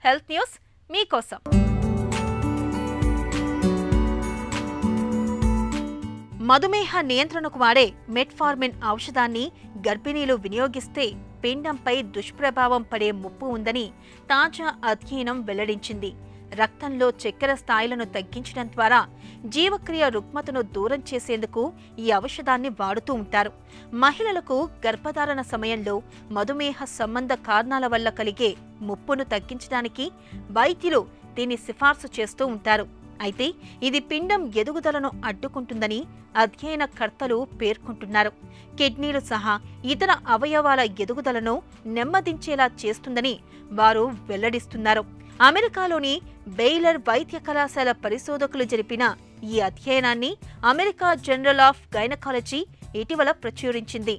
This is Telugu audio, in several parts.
హెల్త్ న్యూస్ మీకోసం. మధుమేహ నియంత్రణకు వాడే మెట్ఫార్మిన్ ఔషధాన్ని గర్భిణీలు వినియోగిస్తే పిండంపై దుష్ప్రభావం పడే ముప్పు ఉందని తాజా అధ్యయనం వెల్లడించింది. రక్తంలో చక్కెర స్థాయిలను తగ్గించడం ద్వారా జీవక్రియ రుగ్మతను దూరం చేసేందుకు ఈ ఔషధాన్ని వాడుతూ ఉంటారు. మహిళలకు గర్భధారణ సమయంలో మధుమేహ సంబంధ కారణాల వల్ల కలిగే ముప్పును తగ్గించడానికి వైద్యులు దీన్ని సిఫార్సు చేస్తూ ఉంటారు. అయితే ఇది పిండం ఎదుగుదలను అడ్డుకుంటుందని అధ్యయనకర్తలు పేర్కొంటున్నారు. కిడ్నీలు సహా ఇతర అవయవాల ఎదుగుదలను నెమ్మదించేలా చేస్తుందని వారు వెల్లడిస్తున్నారు. అమెరికాలోని బెయిలర్ వైద్య కళాశాల పరిశోధకులు జరిపిన ఈ అధ్యయనాన్ని అమెరికా జర్నల్ ఆఫ్ గైనకాలజీ ఇటీవల ప్రచురించింది.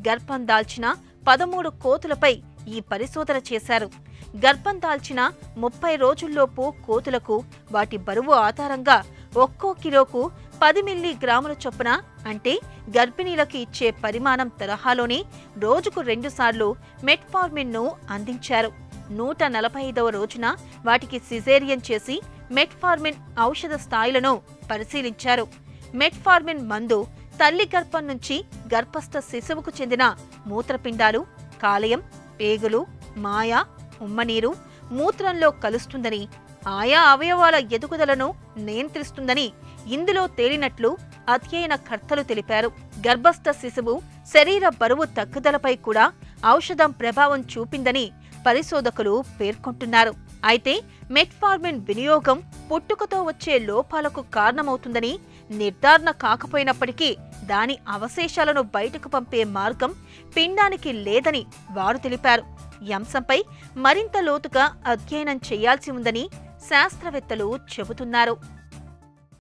గర్భం దాల్చిన 13 కోతులపై ఈ పరిశోధన చేశారు. గర్భం దాల్చిన 30 రోజుల్లోపు కోతులకు వాటి బరువు ఆధారంగా ఒక్కో కిలోకు 10 మిల్లీగ్రాముల చొప్పున, అంటే గర్భిణీలకు ఇచ్చే పరిమాణం తరహాలోనే రోజుకు 2 సార్లు మెట్ఫార్మిన్ను అందించారు. 145వ రోజున వాటికి సిజేరియన్ చేసి మెట్ఫార్మిన్ ఔషధ స్థాయిలను పరిశీలించారు. మెట్ఫార్మిన్ మందు తల్లి గర్భం నుంచి గర్భస్థ శిశువుకు చెందిన మూత్రపిండాలు, కాలేయం, పేగులు, మాయ, ఉమ్మనీరు, మూత్రంలో కలుస్తుందని, ఆయా అవయవాల ఎదుగుదలను నియంత్రిస్తుందని ఇందులో తేలినట్లు అధ్యయనకర్తలు తెలిపారు. గర్భస్థ శిశువు శరీర బరువు తగ్గుదలపై కూడా ఔషధం ప్రభావం చూపిందని పరిశోధకులు పేర్కొంటున్నారు. అయితే మెట్ఫార్మిన్ వినియోగం పుట్టుకతో వచ్చే లోపాలకు కారణమవుతుందని నిర్ధారణ కాకపోయినప్పటికీ దాని అవశేషాలను బయటకు పంపే మార్గం పిండానికి లేదని వారు తెలిపారు. ఈ అంశంపై మరింత లోతుగా అధ్యయనం చేయాల్సి ఉందని శాస్త్రవేత్తలు చెబుతున్నారు.